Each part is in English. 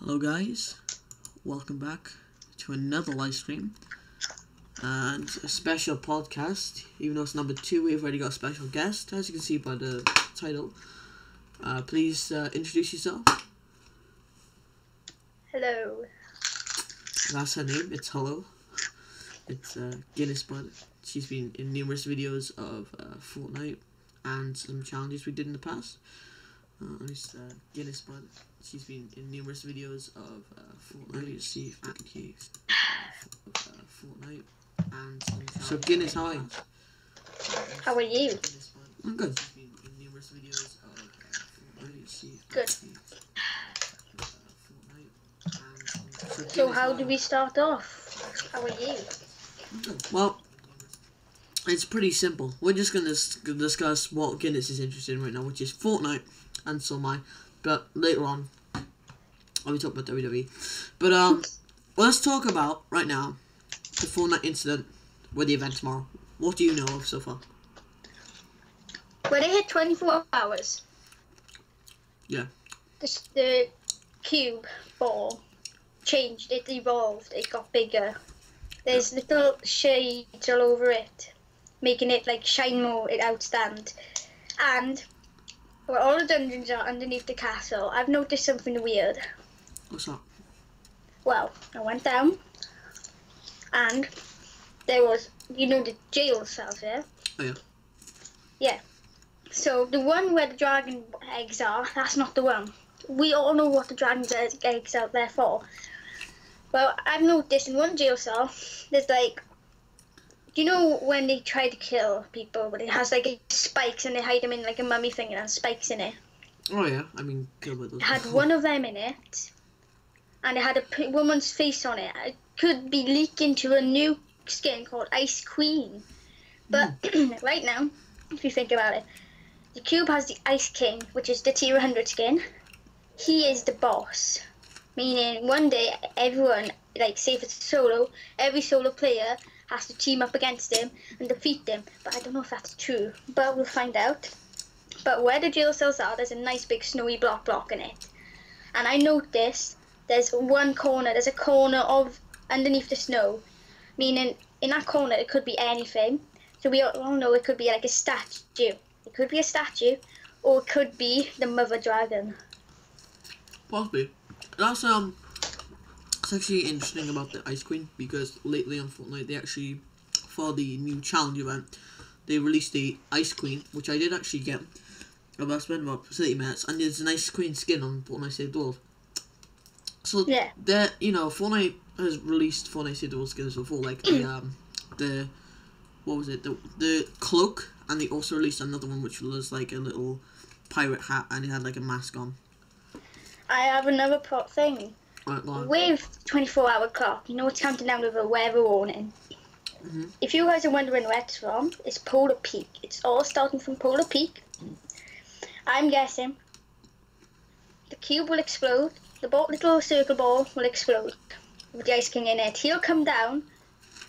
Hello guys, welcome back to another live stream and a special podcast. Even though it's number 2, we've already got a special guest, as you can see by the title. Please introduce yourself. Hello. That's her name, it's Hello. It's Guinnessbud. She's been in numerous videos of Fortnite and some challenges we did in the past. It's Guinnessbud. She's been in numerous videos of Fortnite. See if I can hear Fortnite and some challenges. So Guinness, how are you? How are you? I'm good. She's been in numerous videos of Fortnite. See if Good. Fortnite. So how do we start off? How are you? Well, it's pretty simple. We're just going to discuss what Guinness is interested in right now, which is Fortnite, and so am I. But later on, I'll be talking about WWE. But let's talk about, right now, the Fortnite incident with the event tomorrow. What do you know of so far? When it hit 24 hours, Yeah. the cube ball changed, it evolved, it got bigger. There's little shades all over it, making it like shine more, it outstand. And where all the dungeons are underneath the castle, I've noticed something weird. What's that? Well, I went down and there was, you know, the jail cells there? Oh, yeah. Yeah. So the one where the dragon eggs are, that's not the one. We all know what the dragon eggs are there for. Well, I've noticed in one jail cell, there's like, you know when they try to kill people, but it has like spikes and they hide them in like a mummy thing and has spikes in it. Oh, yeah. I mean, kill with those. It had one of them in it, and it had a woman's face on it. It could be leaking to a new skin called Ice Queen. But right now, if you think about it, the cube has the Ice King, which is the tier 100 skin. He is the boss. Meaning one day everyone, like say if it's solo, every solo player has to team up against him and defeat them. But I don't know if that's true, but we'll find out. But where the jail cells are, there's a nice big snowy block in it. And I noticed there's one corner, there's a corner of underneath the snow. Meaning in that corner it could be anything. So we all know it could be like a statue. It could be a statue or it could be the mother dragon. Possibly. That's it's actually interesting about the Ice Queen, because lately on Fortnite they actually, for the new challenge event, they released the Ice Queen, which I did actually get. I spent about 30 minutes, and there's an Ice Queen skin on Fortnite Save the World. So yeah, there, you know, Fortnite has released Fortnite Save the World skins before, like the what was it, the cloak, and they also released another one which was like a little pirate hat and it had like a mask on. I have another thing. Right, with 24-hour clock, you know it's counting down with a weather warning. If you guys are wondering where it's from, it's Polar Peak. It's all starting from Polar Peak. I'm guessing the cube will explode, the little circle ball will explode with the Ice King in it. He'll come down,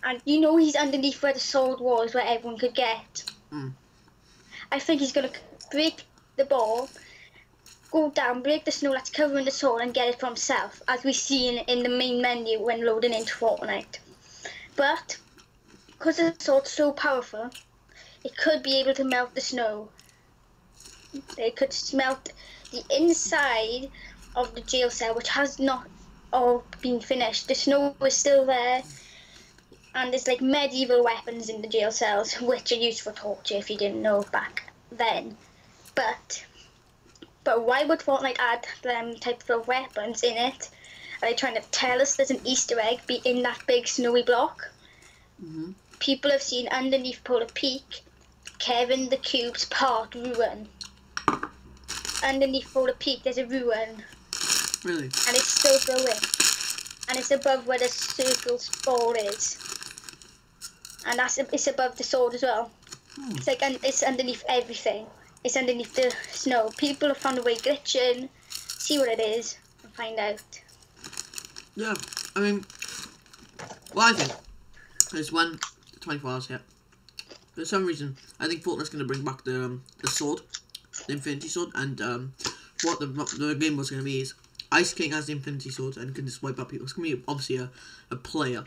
and you know he's underneath where the sword was, where everyone could get. I think he's going to break the ball, go down, break the snow that's covering the sword and get it for himself, as we see in the main menu when loading into Fortnite. But, because the sword's so powerful, it could be able to melt the snow. It could melt the inside of the jail cell, which has not all been finished. The snow is still there, and there's like medieval weapons in the jail cells, which are used for torture if you didn't know back then. But why would Fortnite add them type of weapons in it? Are they trying to tell us there's an Easter egg be in that big snowy block? People have seen underneath Polar Peak, Kevin the Cube's part ruin. Underneath Polar Peak there's a ruin. Really? And it's still going. And it's above where the circle's ball is. And it's above the sword as well. It's like it's underneath everything. It's underneath the snow. People have found a way glitching, see what it is, and find out. Yeah, I mean, what I think is when 24 hours hit, for some reason, I think Fortnite's going to bring back the sword, the Infinity Sword, and what the game was going to be is Ice King has the Infinity Sword and can just wipe out people. It's going to be obviously a player,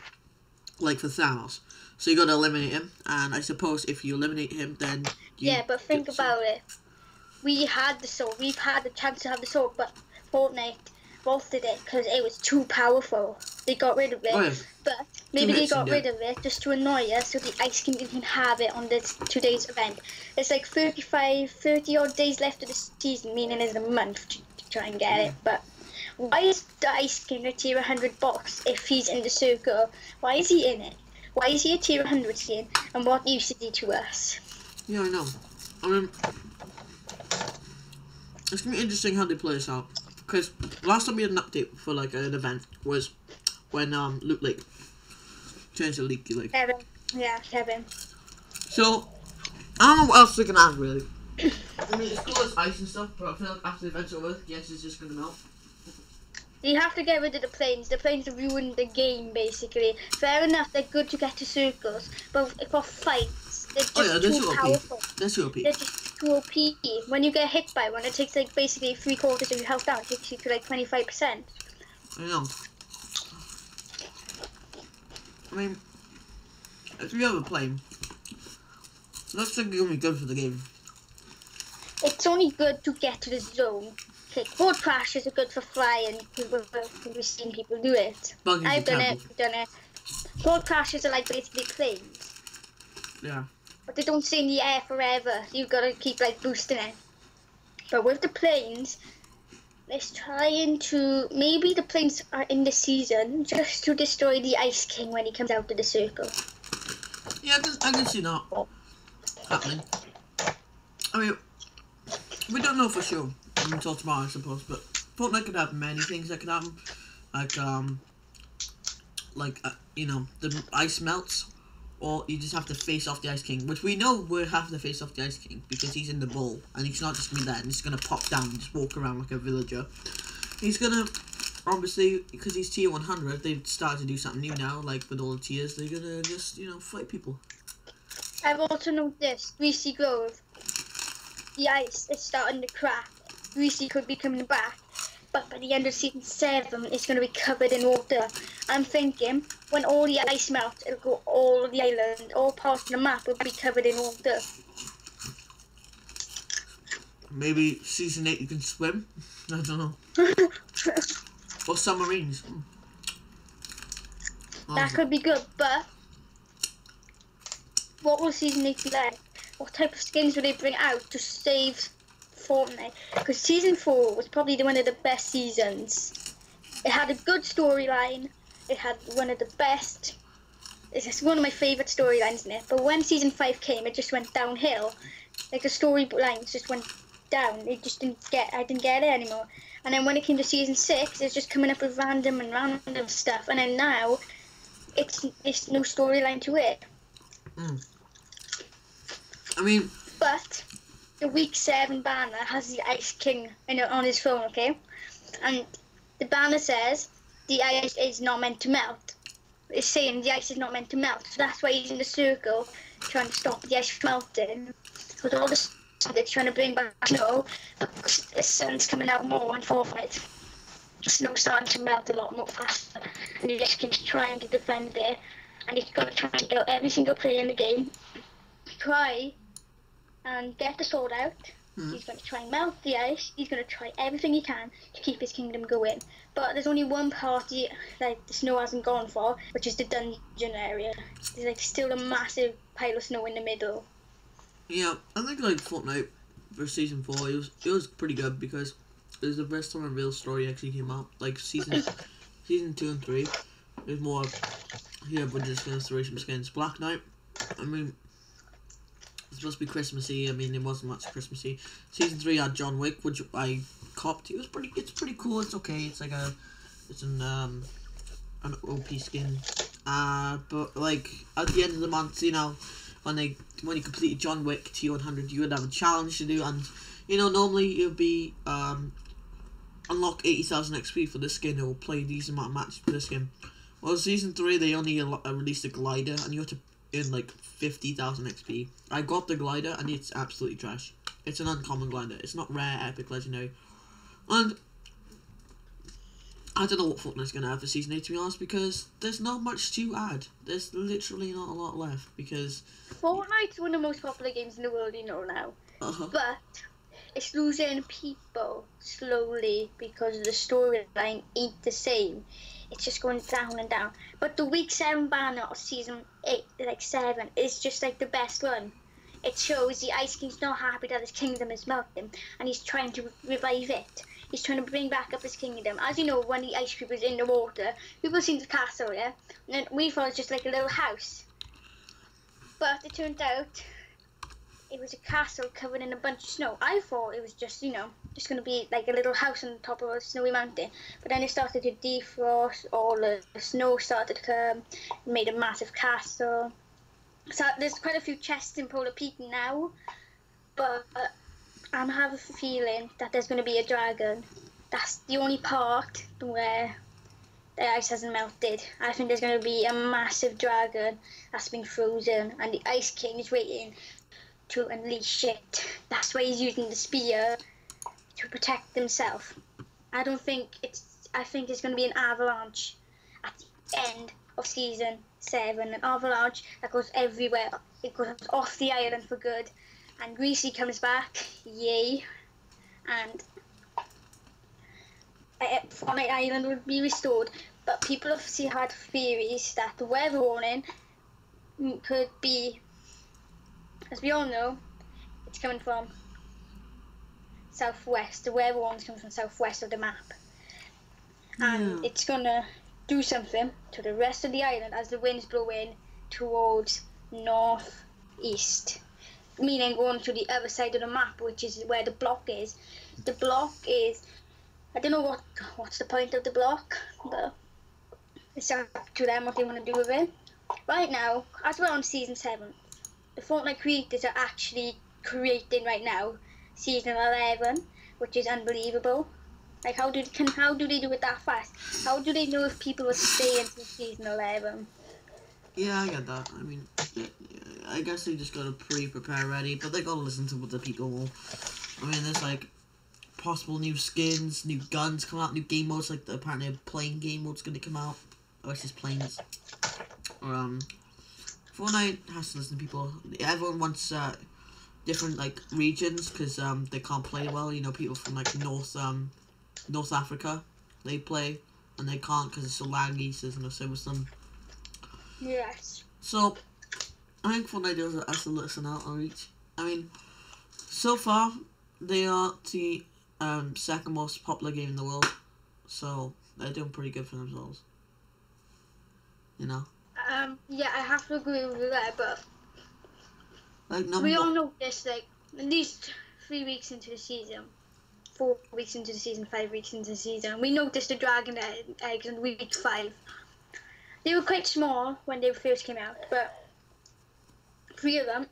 like for Thanos. So you got to eliminate him, and I suppose if you eliminate him, then yeah, but think about it. We had the sword. We've had the chance to have the sword, but Fortnite bolted it because it was too powerful. They got rid of it. Oh, yeah. But maybe they got rid of it just to annoy us so the Ice King can have it on this today's event. It's like 30 odd days left of the season, meaning there's a month to try and get it. But why is the Ice King a tier 100 box if he's in the circle? Why is he in it? Why is he a tier 100 skin? And what use is he to us? Yeah, I know. I mean, it's going to be interesting how they play this out. Because last time we had an update for like an event was when Loot Lake changed to Leaky Lake. Kevin. Yeah, Kevin. So, I don't know what else we can add really. I mean, it's cool as ice and stuff, but I feel like after the event's over, the ice is just going to melt. You have to get rid of the planes. The planes ruin the game, basically. Fair enough, they're good to get to circles, but for fights, they're just too powerful. They're too OP. They're just too OP. When you get hit by one, it takes like basically 3/4 of your health down. It takes you to like 25%. I know. I mean, if you have a plane, that's like going to be good for the game. It's only good to get to the zone. Okay, board crashes are good for flying. We've seen people do it. I've done it. I've done it. Board crashes are like basically planes. Yeah. But they don't stay in the air forever. You've got to keep like boosting it. But with the planes, let's try into maybe the planes are in the season just to destroy the Ice King when he comes out of the circle. Yeah, I can see that happening. I mean, we don't know for sure until tomorrow, I suppose. But Fortnite could have many things that could happen, like you know, the ice melts. Or you just have to face off the Ice King, which we know we'll have to face off the Ice King because he's in the bowl and he's not just gonna be there and he's gonna pop down and just walk around like a villager. He's gonna, obviously, because he's tier 100, they've started to do something new now, like with all the tiers, they're gonna just, you know, fight people. I've also noticed Greasy Grove, the ice is starting to crack. Greasy could be coming back, but by the end of season 7, it's going to be covered in water. I'm thinking, when all the ice melts, it'll go all of the island, all parts of the map will be covered in water. Maybe season 8 you can swim? I don't know. Or submarines. That could be good, but what will season 8 be like? What type of skins will they bring out to save Fortnite? Because season 4 was probably one of the best seasons. It had a good storyline. It had one of the best. It's one of my favourite storylines in it. But when season 5 came, it just went downhill. Like the storylines just went down. I didn't get it anymore. And then when it came to season 6, it's just coming up with random stuff. And then now, it's no storyline to it. I mean, but the week 7 banner has the Ice King on his phone, okay? And the banner says the ice is not meant to melt. It's saying the ice is not meant to melt. So that's why he's in the circle trying to stop the ice from melting. Because all the sun they're trying to bring back snow, because the sun's coming out more in Fortnite. The snow's starting to melt a lot more faster. And the Ice King's trying to defend it. And he's going to try to kill every single player in the game. Try and get the sword out. He's going to try and melt the ice. He's going to try everything he can to keep his kingdom going. But there's only one part like the snow hasn't gone for, which is the dungeon area. There's like still a massive pile of snow in the middle. Yeah, I think like Fortnite for season 4, it was pretty good because it was the first time a real story actually came out. Like season 2 and 3, there's more here, but just gonna throw some skins. Black Knight, I mean, it's supposed to be Christmassy. I mean, it wasn't much Christmassy. Season 3 had John Wick, which I copped. It's pretty cool. It's okay. It's like an OP skin. But like at the end of the month, you know, when you completed John Wick T100, you would have a challenge to do, and you know normally it would be unlock 80,000 XP for this skin, or play these amount of matches for this skin. Well, season 3 they only released a glider, and you have to earn like 50,000 XP. I got the glider, and it's absolutely trash. It's an uncommon glider. It's not rare, epic, legendary, and I don't know what Fortnite's going to have for Season 8, to be honest, because there's not much to add. There's literally not a lot left, because... Fortnite's one of the most popular games in the world, you know, now. But it's losing people slowly because the storyline ain't the same. It's just going down and down. But the Week 7 banner of Season 8, like 7, is just like the best one. It shows the Ice King's not happy that his kingdom is melting, and he's trying to revive it. He's trying to bring back up his kingdom. As you know, when the ice cube was in the water, people seen the castle, yeah? And we thought it was just like a little house. But it turned out it was a castle covered in a bunch of snow. I thought it was just, you know, just going to be like a little house on the top of a snowy mountain. But then it started to defrost, all the snow started to come, made a massive castle. So there's quite a few chests in Polar Peak now, but I have a feeling that there's going to be a dragon. That's the only part where the ice hasn't melted. I think there's going to be a massive dragon that's been frozen, and the Ice King is waiting to unleash it. That's why he's using the spear to protect himself. I think it's going to be an avalanche at the end of Season 7, an avalanche that goes everywhere. It goes off the island for good, and Greasy comes back, yay, and Fortnite Island will be restored. But people have had theories that the weather warning could be, as we all know, it's coming from southwest. The weather warning is coming from southwest of the map, and it's gonna do something to the rest of the island as the winds blow in towards northeast, meaning going to the other side of the map, which is where the block is. The block is, I don't know what's the point of the block, but it's up to them what they want to do with it. Right now, as we're on Season 7, the Fortnite creators are actually creating right now Season 11, which is unbelievable. Like, how do they do it that fast? How do they know if people will stay until Season 11? Yeah, I get that. I mean, I guess they just gotta prepare ready, but they gotta listen to what the people will. I mean, there's like possible new skins, new guns come out, new game modes. Like apparently a plane game mode's gonna come out. Oh, it's just planes. Fortnite has to listen to people. Everyone wants different like regions because they can't play well. You know, people from like North Africa, they play and they can't because it's so laggy. So there's no service them. Yes. So I think Fortnite has to listen out on each. I mean, so far they are the second most popular game in the world, so they're doing pretty good for themselves. You know. Yeah, I have to agree with you there, but like we all know this. Like at least 3 weeks into the season, 4 weeks into the season, 5 weeks into the season, we noticed the dragon eggs in week 5. They were quite small when they first came out, but 3 of them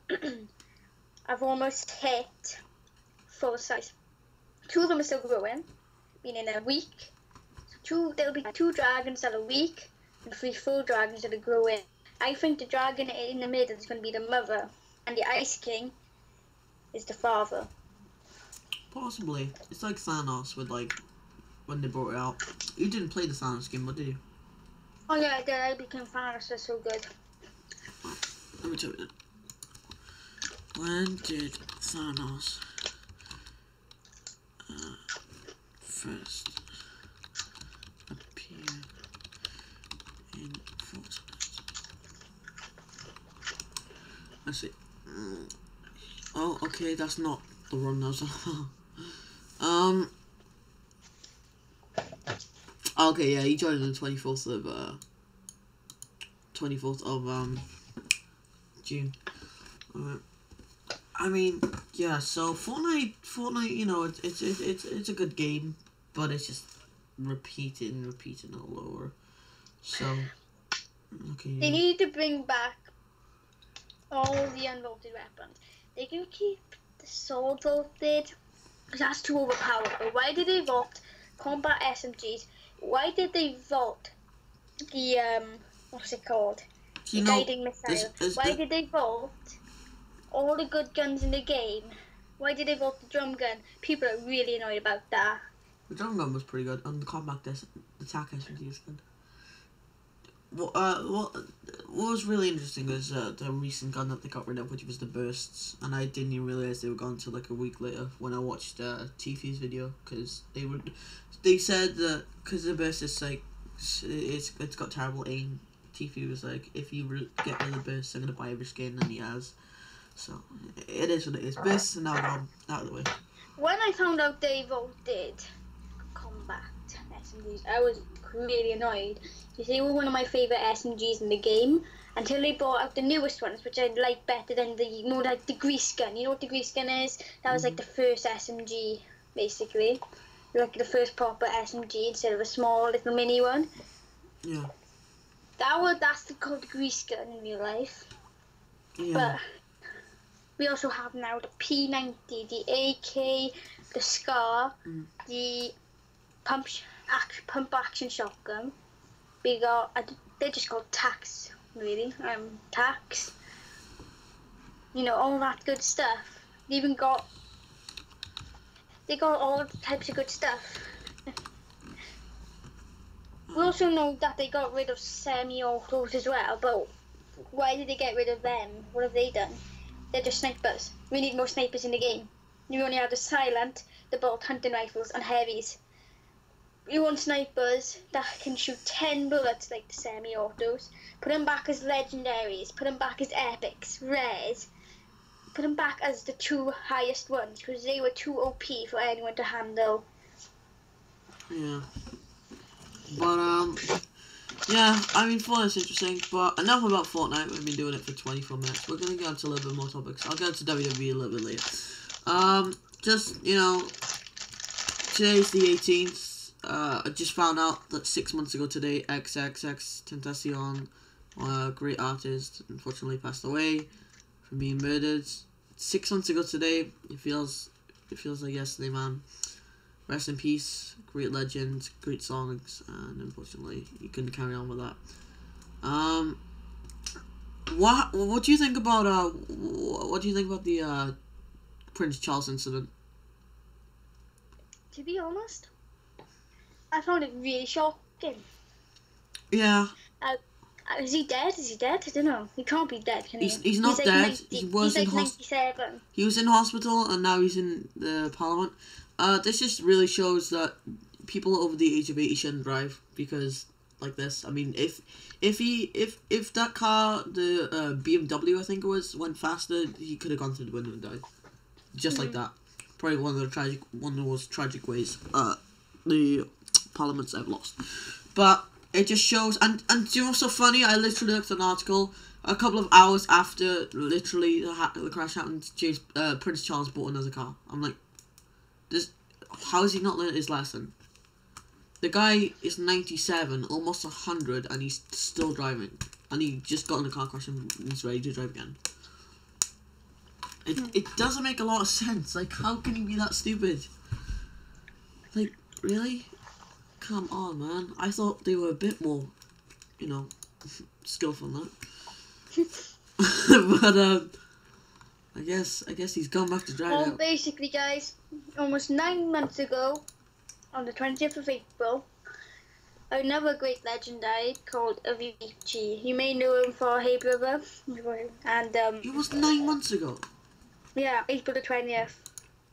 have almost hit full size. 2 of them are still growing, meaning a week. So there'll be 2 dragons that are weak and 3 full dragons that are growing. I think the dragon in the middle is going to be the mother, and the Ice King is the father. Possibly. It's like Thanos with like when they brought it out. You didn't play the Thanos game, did you? Oh yeah, I did. I became Thanos. That's so good. Let me tell you that. When did Thanos first appear in Fortnite? Let's see. Oh, okay, that's not the run now. So okay, yeah, he joined on the 24th of June. I mean, yeah. So Fortnite, you know, it's a good game, but it's just repeating all over. So okay. They need to bring back all the unvaulted weapons. They can keep the sword vaulted, because that's too overpowered. But why did they vault combat SMGs? Why did they vault the what's it called? The guiding missile. Why did they vault all the good guns in the game? Why did they vault the drum gun? People are really annoyed about that. The drum gun was pretty good, and the combat attack SMG was good. What was really interesting was the recent gun that they got rid of, which was the bursts, and I didn't even realize they were gone until like a week later when I watched Tifu's video, because they said that because the burst is like it's got terrible aim. Tifu was like, if you get rid of the bursts, I'm gonna buy every skin, and he has. So it is what it is. Bursts are now gone out of the way. When I found out they voted combat SMGs, I was really annoyed. You see, they were one of my favourite SMGs in the game until they brought out the newest ones, which I like better than the more like the grease gun. You know what the grease gun is? That was like the first SMG, basically, like the first proper SMG instead of a small little mini one. Yeah. That's called the grease gun in real life. Yeah. But we also have now the P90, the AK, the SCAR, the pump action shotgun. We got, they're just called tacs, really. Tacs. You know, all that good stuff. They got all types of good stuff. We also know that they got rid of semi-autos as well, but why did they get rid of them? What have they done? They're just snipers. We need more snipers in the game. You only have the silent, the bolt hunting rifles, and heavies. You want snipers that can shoot 10 bullets like the semi-autos. Put them back as legendaries. Put them back as epics, rares. Put them back as the 2 highest ones, because they were too OP for anyone to handle. Yeah. But, yeah, I mean, Fortnite's interesting, but enough about Fortnite. We've been doing it for 24 minutes. We're going to get into a little bit more topics. I'll get into WWE a little bit later. Just, you know, today's the 18th. I just found out that 6 months ago today, XXXTentacion, a great artist, unfortunately passed away from being murdered. 6 months ago today. It feels like yesterday, man. Rest in peace. Great legend, great songs, and unfortunately, he couldn't carry on with that. What do you think about the Prince Charles incident? To be honest, I found it really shocking. Yeah. Is he dead? Is he dead? I don't know. He can't be dead, can he? He's not like dead. 90, He was he's in like 97. He was in hospital, and now he's in the Parliament. This just really shows that people over the age of 80 shouldn't drive, because like this. I mean, if that car, the BMW I think it was, went faster, he could have gone through the window and died, just like that. Probably one of the most tragic ways the Parliament's ever lost. But it just shows, and you know what's so funny? I literally looked at an article a couple of hours after literally the crash happened. Prince Charles bought another car. I'm like, how has he not learned his lesson? The guy is 97, almost 100, and he's still driving. And he just got in a car crash and he's ready to drive again. It doesn't make a lot of sense. Like, how can he be that stupid? Like, really? Come on, man. I thought they were a bit more, you know, skillful than that. But, I guess he's gone back to driving. Well, basically, guys, almost 9 months ago, on the 20th of April, another great legend died called Avicii. You may know him for Hey Brother, and it was 9 months ago. Yeah, April the 20th.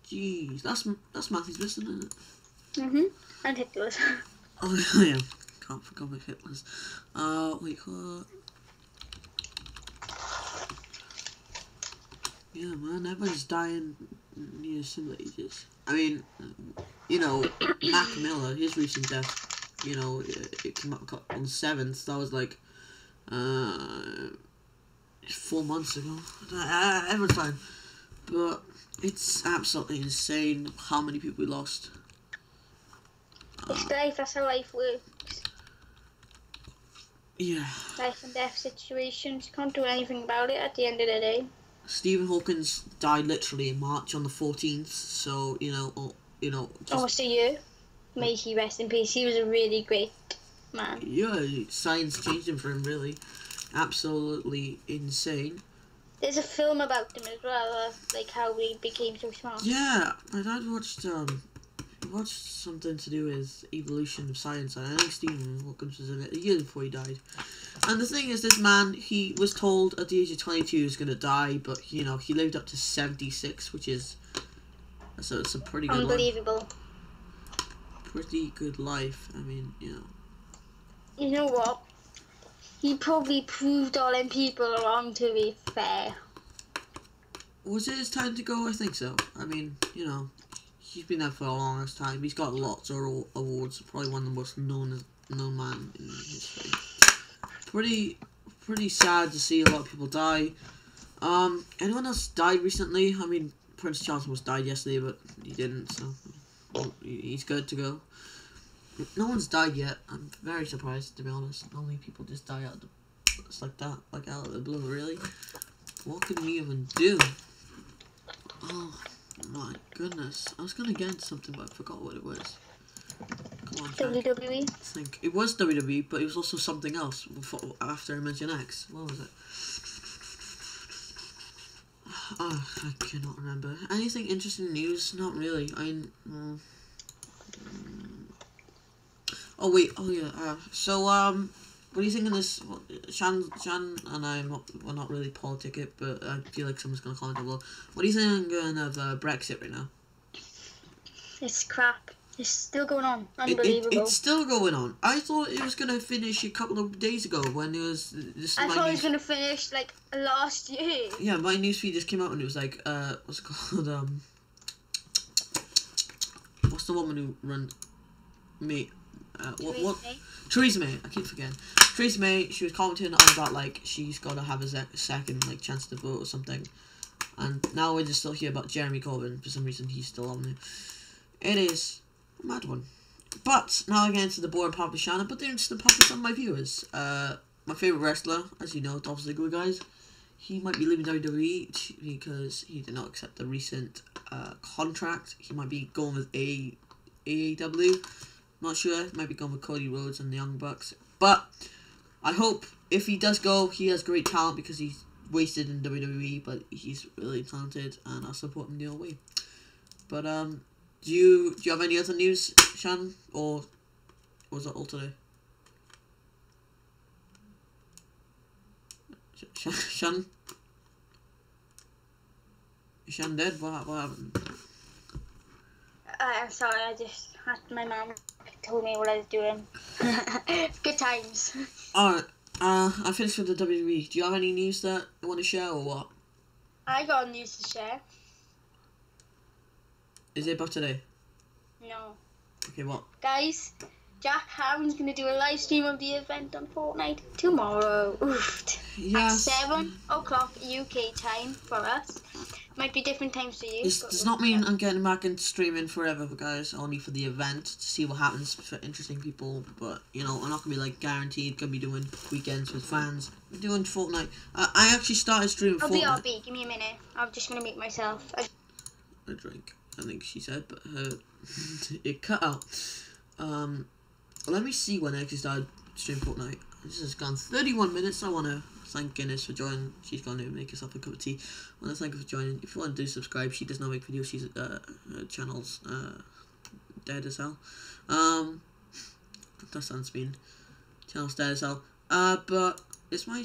Jeez, that's Matthew's best, isn't it? And Hitler's. Oh yeah, can't forget about Hitler's. Wait, what? Yeah, man, everyone's dying near similar ages. I mean, you know, Mac Miller, his recent death, you know, it came up on the 7th. That was like 4 months ago. Everyone's fine. But it's absolutely insane how many people we lost. It's life, that's how life works. Yeah. Life and death situations, you can't do anything about it at the end of the day. Stephen Hawkins died literally in March on the 14th, so, you know, almost a year. May he rest in peace. He was a really great man. Yeah, science changed him for him, really. Absolutely insane. There's a film about him as well, like how we became so smart. Yeah, my dad watched watched something to do with evolution of science, and I think Stephen Hawking was in it a year before he died. And the thing is, this man, he was told at the age of 22 he was going to die, but, you know, he lived up to 76, which is, so it's a pretty good unbelievable. Pretty good life. I mean, you know. You know what? He probably proved all them people wrong, to be fair. Was it his time to go? I think so. I mean, you know, he's been there for the longest time. He's got lots of awards. Probably one of the most known man in history. Pretty sad to see a lot of people die. Anyone else died recently? I mean, Prince Charles almost died yesterday, but he didn't, so he's good to go. No one's died yet. I'm very surprised, to be honest. Normally people just die out of it's like that, like out of the blue, really. What can we even do? Oh my goodness. I was gonna get into something, but I forgot what it was. Come on, Jack. WWE? I think it was WWE, but it was also something else before, after I mentioned X. What was it? Oh, I cannot remember. Anything interesting in news? Not really. Oh wait. Oh yeah. So what do you think of this? Well, Shan and I we're not really politic, but I feel like someone's gonna comment below. What do you think of Brexit right now? It's crap. It's still going on. Unbelievable. It's still going on. I thought it was gonna finish a couple of days ago when it was. I thought it was gonna finish like last year. Yeah, my newsfeed just came out and it was like what's it called what's the woman who runs me? What? Theresa May. I keep forgetting. Theresa May. She was commenting on about like she's gotta have a second like chance to vote or something, and now we're just still hear about Jeremy Corbyn. For some reason, he's still on there. It is a mad one. But now I get into the boring part of Shannon, but then it's the part of some of my viewers. My favorite wrestler, as you know, Dolph Ziggler, guys. He might be leaving WWE because he did not accept the recent contract. He might be going with AEW. Not sure. Might be going with Cody Rhodes and the Young Bucks. But I hope if he does go, he has great talent because he's wasted in WWE, but he's really talented, and I'll support him the whole way. But do you have any other news, Shan, or was that all today? Shan? Is Shan dead? What happened? Sorry, my mum told me what I was doing. Good times. Alright, I finished with the WWE. Do you have any news that you want to share or what? I got news to share. Is it about today? No. Okay, what? Guys, Jack Ham's going to do a live stream of the event on Fortnite tomorrow. Oof. Yes. At 7 o'clock UK time for us. Might be different times for you. This does not mean I'm getting back into streaming forever, guys. Only for the event to see what happens for interesting people. But, you know, I'm not going to be, like, guaranteed going to be doing weekends with fans. I'm doing Fortnite. I actually started streaming Fortnite. I'll be. Give me a minute. I'm just going to make myself a drink, I think she said, but it cut out. Let me see when I actually started streaming Fortnite. This has gone 31 minutes. I want to thank Guinness for joining. She's going to make herself a cup of tea. I want to thank her for joining. If you want to do subscribe, she does not make videos. She's her channel's dead as hell. That sounds mean. Channel's dead as hell. But is my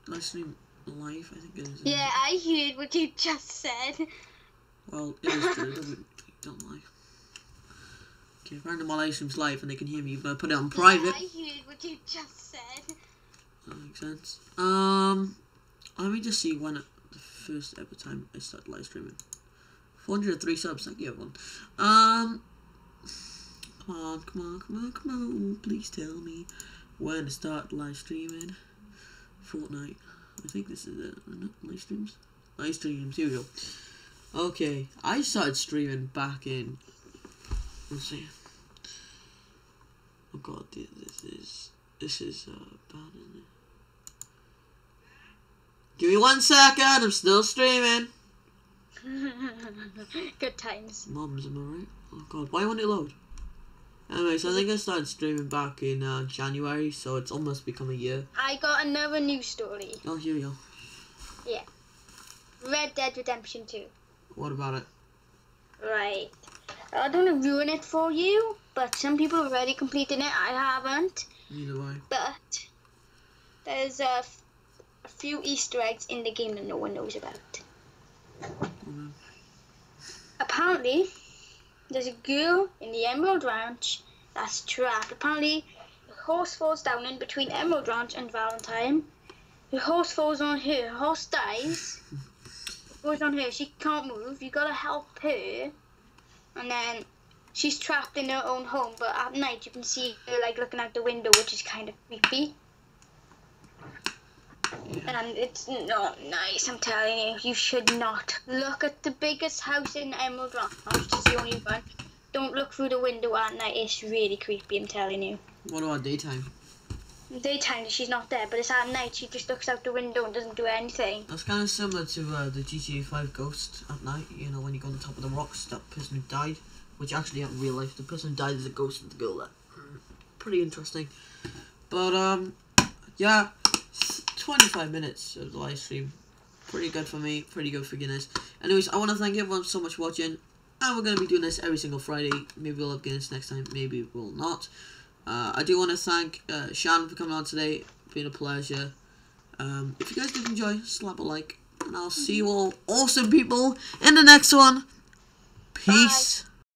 live stream live? I think it is. Yeah, I heard what you just said. Well, it is true. Don't lie. Okay, random while live stream's live and they can hear me even though I put it on private. Yeah, I heard what you just said. That makes sense. Let me just see when the first ever time I started live streaming. 403 subs, thank you everyone. Come on, please tell me when to start live streaming Fortnite. I think this is it, isn't it? Live streams, here we go. Okay, I started streaming back in, let's see. Oh god, this is bad, isn't it? Give me 1 second, I'm still streaming. Good times. Mums, am I right? Oh god, why won't it load? Anyway, so I think I started streaming back in January, so it's almost become a year. I got another news story. Oh, here we go. Yeah. Red Dead Redemption 2. What about it? Right. I don't want to ruin it for you, but some people have already completed it. I haven't. Neither way. But there's a few Easter eggs in the game that no one knows about. Mm-hmm. Apparently, there's a girl in the Emerald Ranch that's trapped. Apparently, the horse falls down in between Emerald Ranch and Valentine. The horse falls on her. The horse dies. Falls on her. She can't move. You gotta help her. And then she's trapped in her own home. But at night, you can see her like looking out the window, which is kind of creepy. Yeah. And it's not nice, I'm telling you. You should not look at the biggest house in Emerald Ranch. It's the only one. Don't look through the window at night. It's really creepy, I'm telling you. What about daytime? Daytime, she's not there, but it's at night. She just looks out the window and doesn't do anything. That's kind of similar to the GTA 5 Ghost at night. You know, when you go on the top of the rocks, that person who died, which actually in real life, the person who died is a ghost of the girl. That pretty interesting. But yeah, 25 minutes of the live stream. Pretty good for me. Pretty good for Guinness. Anyways, I want to thank everyone so much for watching. And we're going to be doing this every single Friday. Maybe we'll have Guinness next time. Maybe we'll not. I do want to thank Shan for coming on today. It's been a pleasure. If you guys did enjoy, slap a like. And I'll see you all awesome people in the next one. Peace. Bye.